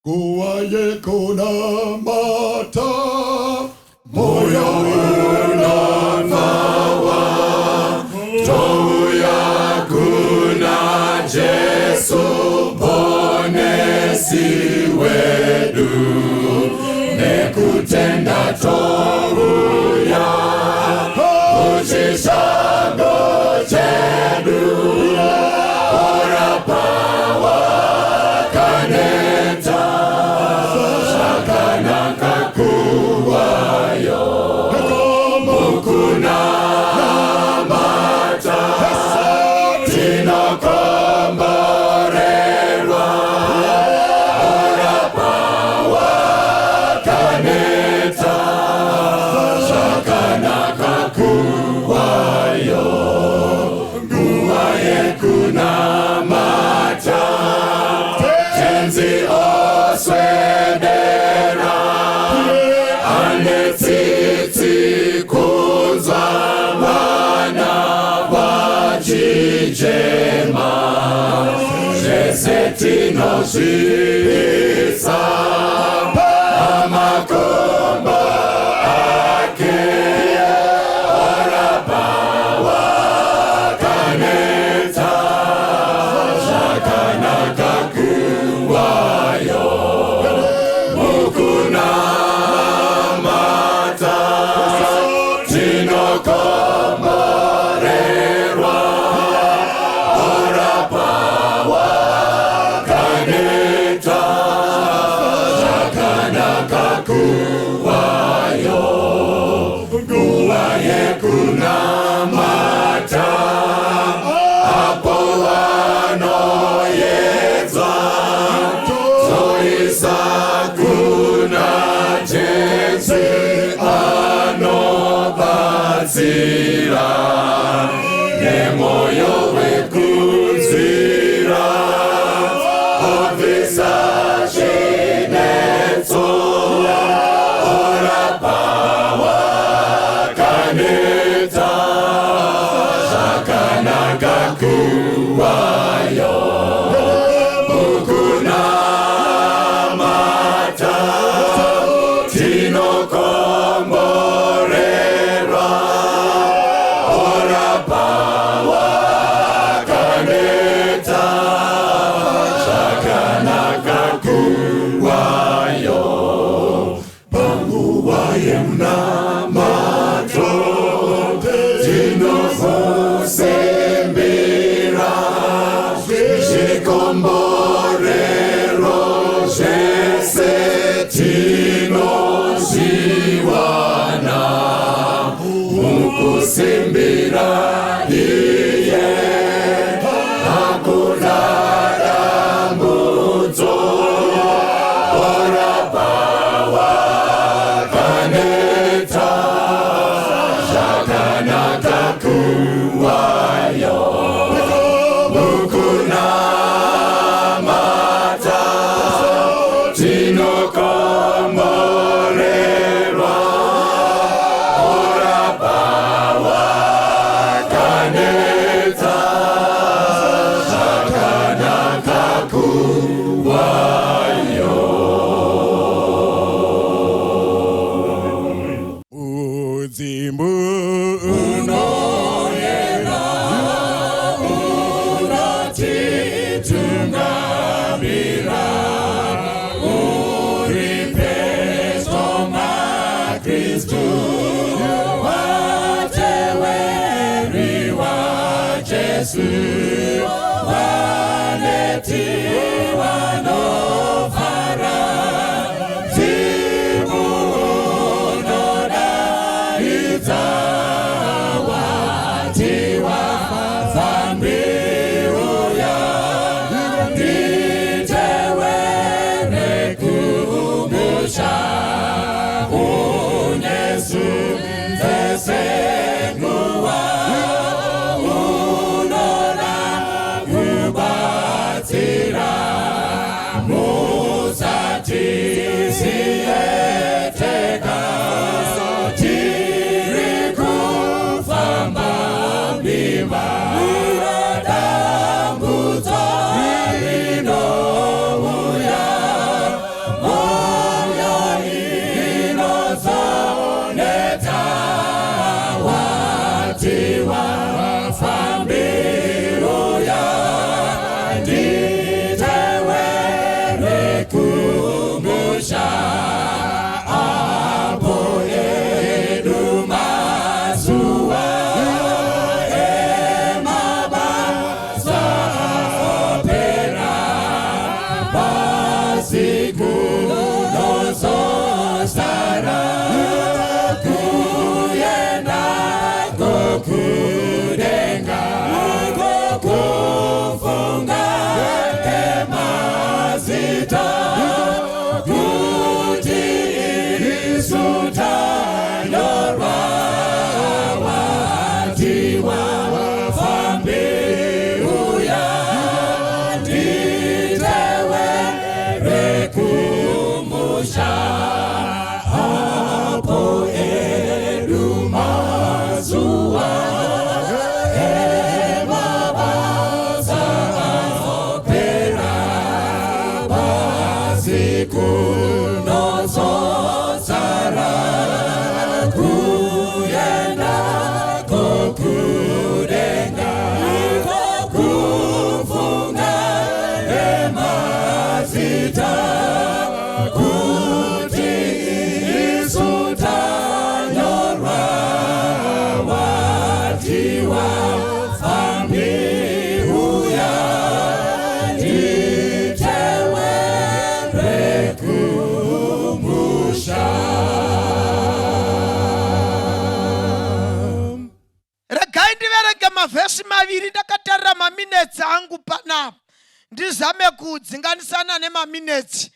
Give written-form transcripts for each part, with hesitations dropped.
Kuwaye kuna mata, moyo unanawa, tohu ya kuna Jesu bonesi wedu, nekutenda tohu ya ujishago chedu, ora pawa kaneta, shakana kakuwayo, mukuna mata, tino komborerwa, ora pawa kaneta, shakana kakuwayo, nguwaye kuna mata, tenzi oswedera, anetiti kunzwa wana wajijema, jesetino jisa, amakomba ake, ora bawa kaneta, shakana kakuwayo, mukuna mata, tino komborerwa, ora bawa kaneta. masiku nozodzara kuyenda kokudenga kufunga emazita kuti isu tanyorwa watiwa fambi uya nditewere kumusha. Regai ndiverenge mavhesi maviri ndakatarira maminetsi angu panapa ndizame kudzinganisana nemaminetsi.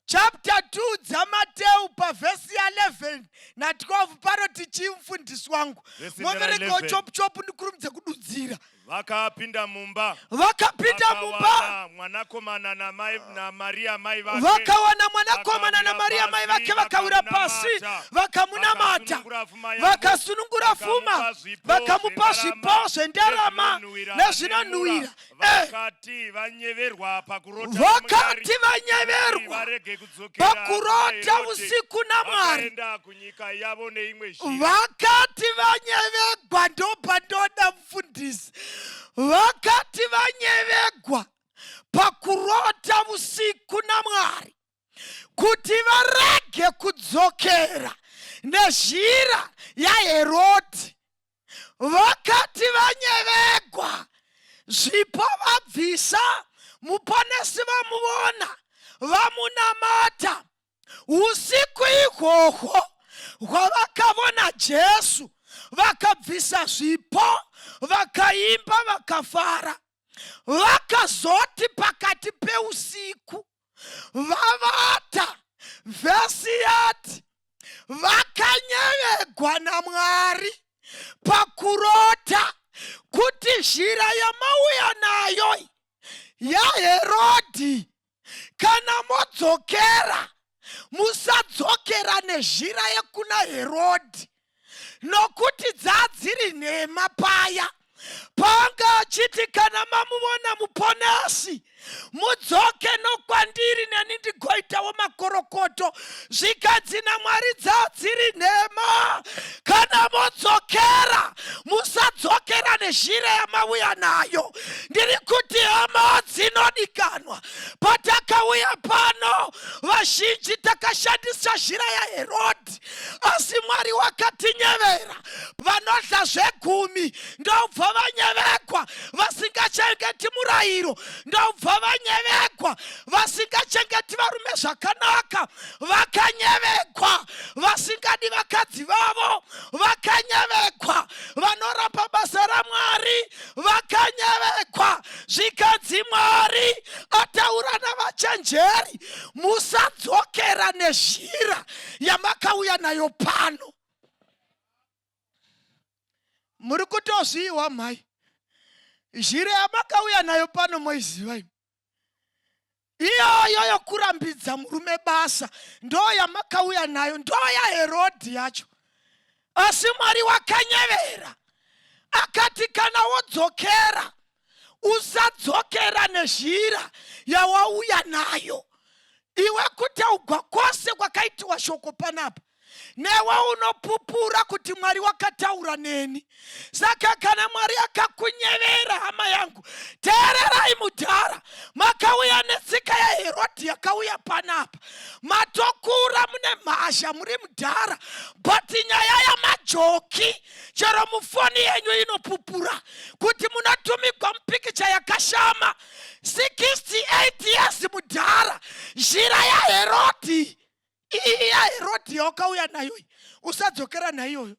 Chapter 2 dzaMateu pavhesi ya11 na12 panoti chimufundisi wangu movereka wechopuchopu ndikurumidze kududzira. Vakapinda mumba mwanakomana na Maria mai vake, vakawana mwanakomana na Maria mai vake, vakawira pasi vakamunamata, vakasunungura fuma, vakamupa zvipo zvendarama nezvinonhuhwira. vakati vanyeverwa pakurota usiku naMwari, kunyika yavo neimwe vakati vanyevegwa. Ndopandoda mufundisi, vakati vanyevegwa pakurota usiku naMwari kuti varege kudzokera nezhira yaHerodhi. Vakati vanyevegwa zvipo vabvisa, muponesi vamuona, vamunamata. Usiku ihwohwo hwavakavona Jesu, vakabvisa zvipo, vakaimba, vakafara. Vakazoti pakati peusiku vavata. Vhesi yati vakanyevegwa naMwari pakurota kuti zhira yamauya nayo yaHerodhi, kana modzokera musadzokera nezhira yekuna Herodhi, nokuti dzadziri nhema paya. Panga achiti kana mamuona muponesi mudzoke nokwandiri neni ndigoitawo makorokoto. Zvikadzi naMwari dzadziri nhema, kana modzokera musadzokera nezhira yamauya nayo. Ndiri kuti hama dzinodikanwa, patakauya pano vazhinji takashandisa zhira yaHerodhi, asi Mwari wakatinyevera. Vanodla zvegumi ndobva vanyevegwa, vasingachengeti murayiro ndobva vanyevegwa, vasingachengeti varume zvakanaka vakanyevegwa, vasingadi vakadzi vavo vakanyevegwa, vanoramba basa raMwari vakanyevegwa. Zvikadzi Mwari ataura navachenjeri, musadzokera nezhira yamakauya nayo pano. Muri kutozviwa mai, zhira yamakauya nayo pano moiziva iyoyo yokurambidza murume basa, ndo yamakauya nayo, ndo yaHerodhi yacho. Asi Mwari wakanyevera akati kana wodzokera usadzokera nezhira yawauya nayo. Iwe kutaugwa kwose kwakaitiwa shoko panapa, newe unopupura kuti Mwari wakataura neni. Saka kana Mwari akakunyevera, hama yangu, teererai mudhara. Makauya netsika yaHerodhi yakauya panapa, matokura mune mhasha muri mudhara, but nyaya yamajoki chero mufoni yenyu inopupura kuti munotumigwa mupikicha yakashama. 68 years mudhara, zhira yaHerodhi. Iyi yaHerodhi yakauya nayo, usadzokera nayo,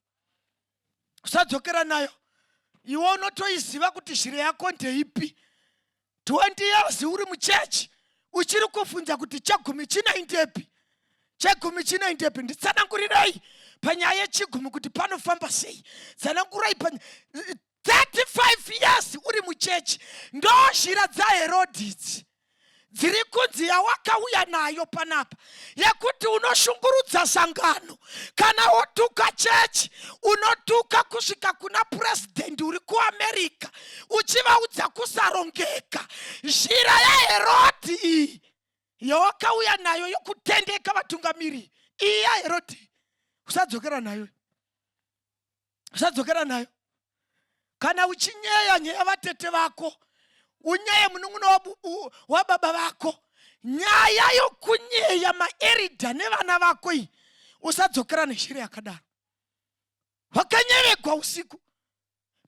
usadzokera nayo. Iwe unotoiziva kuti zhira yako ndeipi. 20 years uri muchechi uchiri kufunza kuti chegumi chinaindepi, chegumi chinaindepi. Nditsanangurirei panyaya yechigumi kuti panofamba sei. Tsanangurai 35 years uri muchechi, ndo zhira dzaHerodhi idzi dziri kunzi yawakauya nayo panapa, yekuti unoshungurudza sangano. Kana wotuka chechi, unotuka kusvika kuna president uri kuAmerica uchivaudza kusarongeka. Zhira yaHerodhi iyi yawakauya nayo yokutendeka vatungamiri iya Herodhi, usadzokera nayo, usadzokera nayo. Kana uchinyeya nyeya vatete vako, unyeye munun'una wa baba vako, nyaya yokunyeya maerida nevana vako iyi, usadzokera neshiri yakadaro. Vakanyevegwa usiku,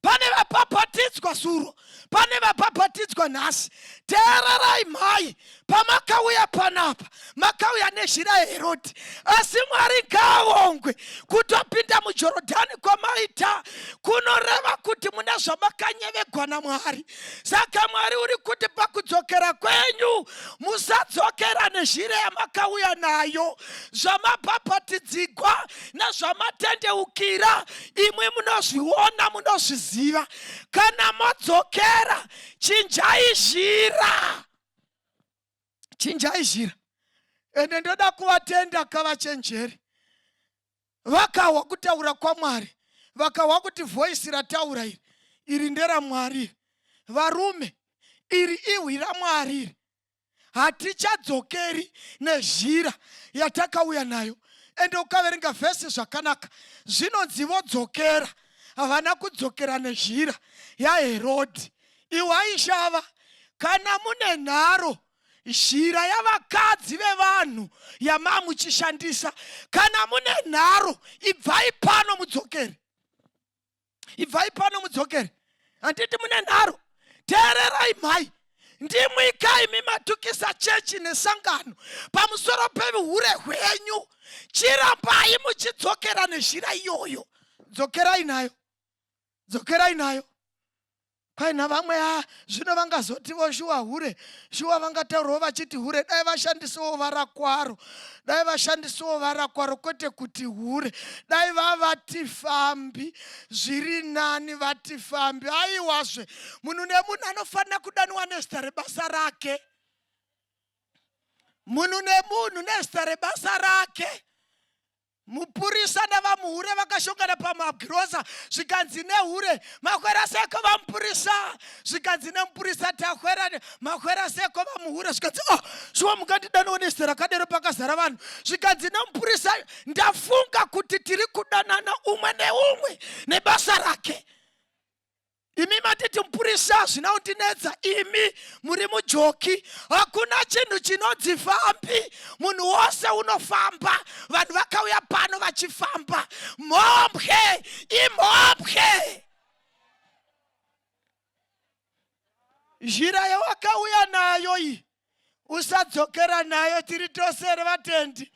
pane vapapatidzwa suro, pane vapapatidzwa nhasi. Teererai mhai, pamakauya panapa makauya nezhira yaHerodhi, asi Mwari ngaavongwe. Kutopinda muJorodhani kwamaita kunoreva kuti mune zvamakanyevegwa naMwari. Saka Mwari uri kuti pakudzokera kwenyu musadzokera nezhira yamakauya nayo, zvamapapatidzigwa nezvamatendeukira imwe munozviona, munozviziva. Kana modzokera chinjai zhira, chinjai zhira. Ende ndoda kuvatenda kavachenjeri, vakawa kutaura kwaMwari, vakawa kuti voisi rataura iri nderaMwari. Varume, iri ihwi raMwari. Hatichadzokeri nezhira yatakauya nayo. Ende ukaverenga vhesi zvakanaka, zvinonzi vodzokera, havana kudzokera nezhira yaHerodhi. Iwaishava kana mune nharo zhira yavakadzi vevanhu yamamuchishandisa, kana mune nharo ibvai pano mudzokere, ibvai pano mudzokere. Handiti mune nharo. Teererai mhai, ndimwikai mimatukisa chechi nesangano pamusoro pehure hwenyu, chirambai muchidzokera nezhira iyoyo. Dzokerai nayo, dzokerai nayo. Paina vamwe zvino vangazotivo shuwa hure, shuwa vangataurawo vachiti hure dai vashandisawo varakwaro, dai vashandisawo varakwaro kwete kuti hure, dai vavatifambi, zviri nani vatifambi. Aiwazve, munhu nemunhu anofanira kudaniwa nezita rebasa rake, munhu nemunhu nezita rebasa rake. Mupurisa navamuhure vakashongana pamagirosa, zvikanzi nehure makwera seko vamupurisa, zvikanzi nemupurisa takwera makwera seko vamuhure, zvikanzi shuwa mukandidanawo nezita rakadero pakazara vanhu, zvikanzi nemupurisa. Ndafunga kuti tiri kudanana umwe neumwe nebasa rake. Imi matiti mupurisa zvinaundinetsa, imi muri mujoki, hakuna chinhu chinonzi fambi, munhu wose unofamba. Vanhu vakauya pano vachifamba, mhombwe imhombwe. Zhira yawakauya nayo iyi usadzokera nayo. Tiri tose vatendi,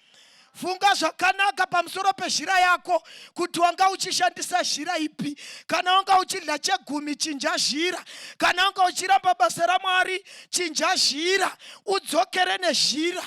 funga zvakanaka pamusoro pezhira yako, kuti wanga uchishandisa zhira ipi. Kana wanga uchidya chegumi, chinja zhira. Kana wanga uchiramba basa raMwari, chinja zhira. Udzokere nezhira,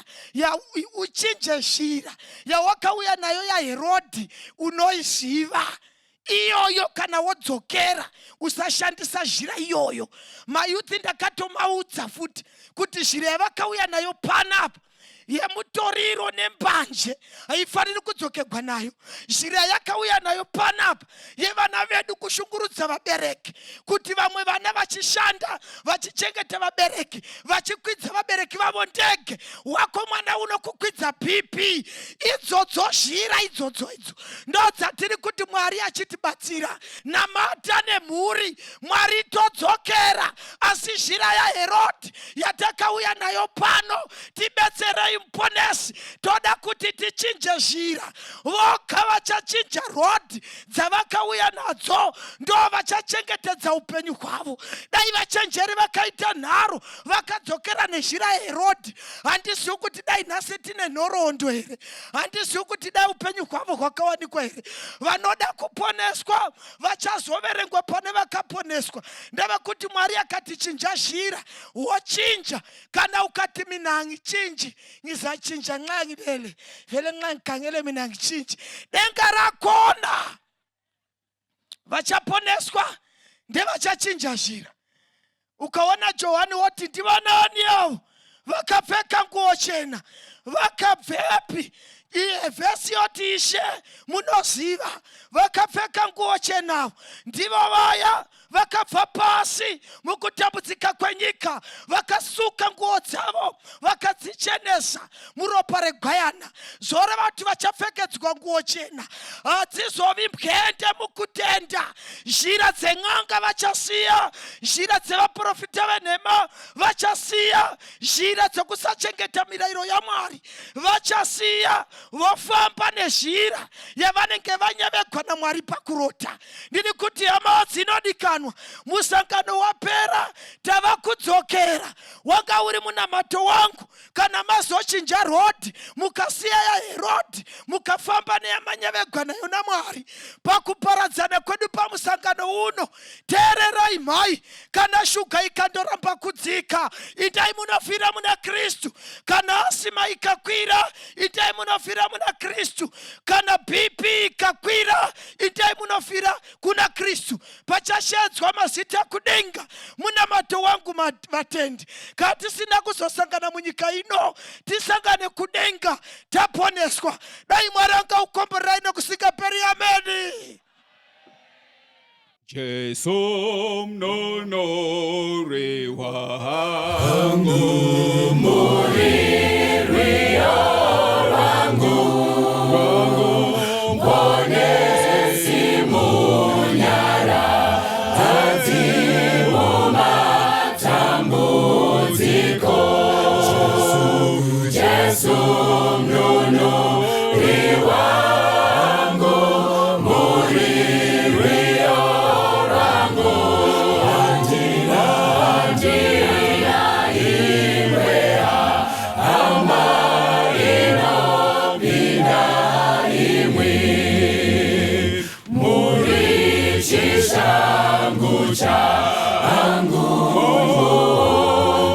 uchinje zhira yawakauya nayo yaHerodhi unoiziva iyoyo. Kana wodzokera usashandisa zhira iyoyo. Mayuthi ndakatomaudza futi kuti zhira yavakauya nayo panapa yemutoriro nembanje haifaniri kudzokerwa nayo. Zhira yakauya nayo panapa yevana vedu kushungurudza vabereki, kuti vamwe vana vachishanda vachichengeta vabereki, vachikwidza vabereki vavo ndege, wako mwana unokukwidza pipi. Idzodzo zhira idzodzo idzo ndodzatiri kuti Mwari achitibatsira. Namata nemhuri Mwari todzokera, asi zhira yaHerodhi yatakauya nayo pano tibetserei muponesi. Toda kuti tichinje zhira. Voka vachachinja rodhi dzavakauya nadzo, ndo vachachengetedza upenyu hwavo. Dai vachenjeri vakaita nharo vakadzokera nezhira yaHerodhi, handizivi kuti dai nhasi tine nhoroondo here, handizivi kuti dai upenyu hwavo hwakawanikwa here. Vanoda kuponeswa vachazoverengwa pane vakaponeswa. Ndava kuti Mwari akati chinja zhira, wochinja. Kana ukati minhangi chinji, ngizachinja nxa ngibele, vele nxa ngikangele mina ngichinji, denga rakona. Vachaponeswa ndevachachinja zhira. Ukaona Johani woti ndivanani avo vakapfeka nguo chena, vakabvepi? vhesi yoti ishe munoziva vakapfeka nguo chenawo ndivo vaya vakabva pasi mukutambudzika kwenyika vakasuka nguo dzavo vakadzichenesa muropa regwayana. Zvore vatu vachapfekedzwa nguo chena hadzizovi mbwende mukutenda. Zhira dzen'anga vachasiya, zhira dzevaprofita venhema vachasiya, zhira dzekusachengeta mirayiro yaMwari vachasiya, vofamba nezhira yavanenge vanyevegwa naMwari pakurota. Ndiri kuti hama dzinodikanwa, musangano wapera, tava kudzokera. Wanga uri munamato wangu kana mazochinja rodi mukasiya yaHerodhi mukafamba neyamanyevegwa nayo naMwari. Pakuparadzana kwedu pamusangano uno, teererai mhai, kana shuga ikandoramba kudzika, idai munofira muna Kristu. Kana asima ikakwira, idai munofira muna Kristu. Kana BP ikakwira, idai munofira kuna Kristu. Pachashedzwa mazita kudenga munamato wangu vatendi. Kana tisina kuzosangana munyika ino, tisangane kudenga, taponeswa. Dai Mwari angaukomborerai nokusika peri. Ameni. Jesu mnonore wangu, muriri wangu, mponesi munyara, tadzimo matambudziko. Jesu mnonore wangu, muriri changu changu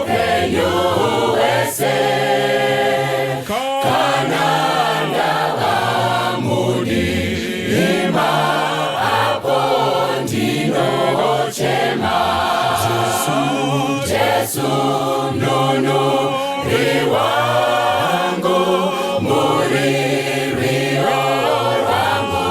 upenyu wese kananda vamudima apo ndinochema. Jesu mnonori wangu, muriri wangu,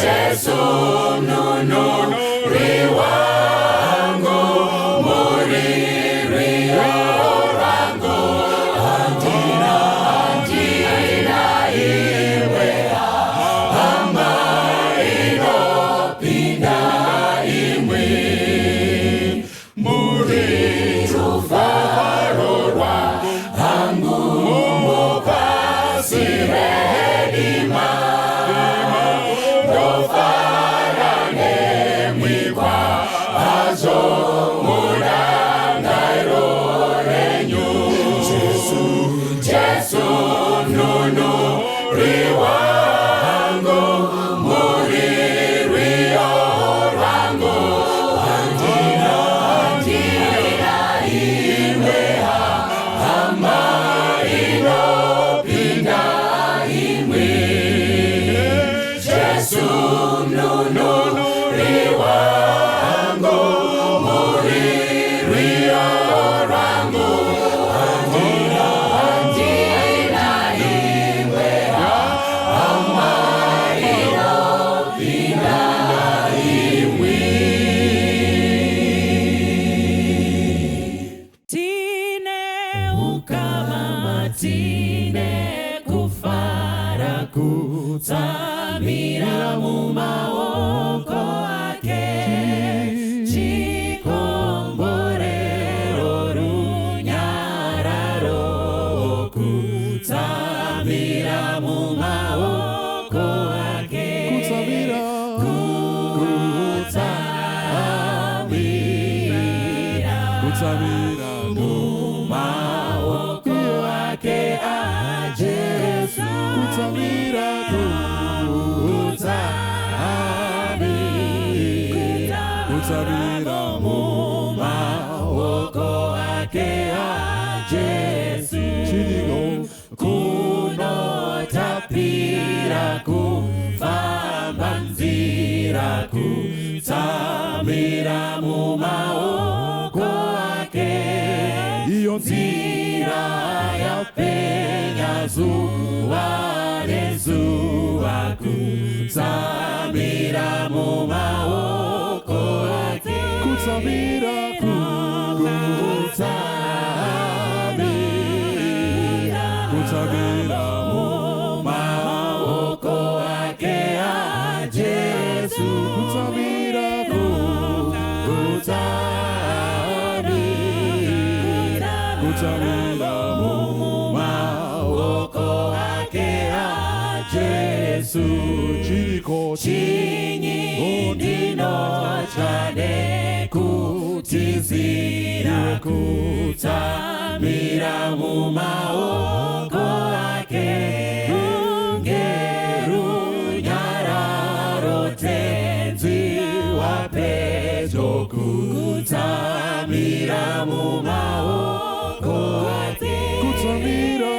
Jesu mnonori wangu, muriri wangu, handina iwe hama inopinda imwe. Muri rufaro rwangu mupasi redima, Jesu mnonori wangu, muriri wangu, handina iwe hama inopinda imwe. Jesu mnonori wangu, muriri wangu, handina iwe hama inopinda imwe. Tine ukama, tine kufara, kutsamira mumaoko ake, chikomborero runyararo, kutsamira mumaoko ake, kutsamira mumaoko ake aje. kutsamira mumaoko ake, kutsamira kutsamira mumaoko ake a Jesu, kutsamira kutsamira mumaoko ake a Jesu. Chinyi ndino chane kutizira kutsamira mumaoko ake, ngerunyararo tenzi wapedyo kutsamira mumaoko ake, kutsamira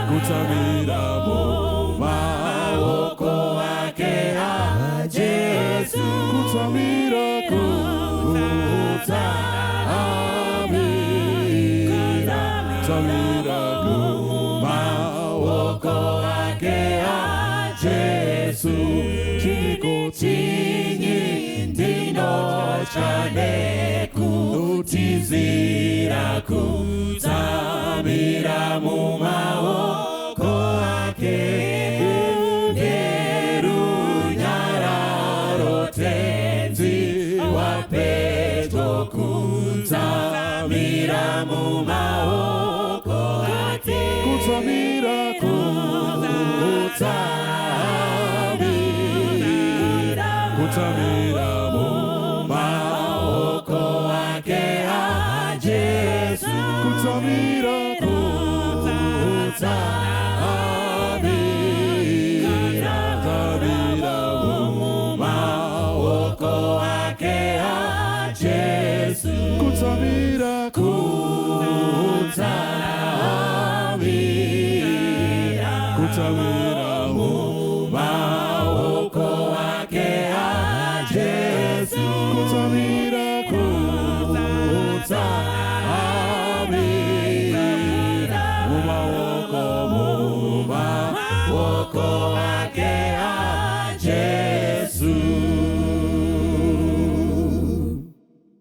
kutsamira mumaoko ake a Jesu, kutsamira kutsamira mumaoko ake a Jesu. Chinyi ndino chane kutizira kutsamira mumaoko ake, ngerunyararo tenzi wapedyo kutsamira mumaoko ake, kutsamira kutsamira mumaoko ake a Jesu, kutsamira mumaoko ake a Jesu, kutsamira kutsamira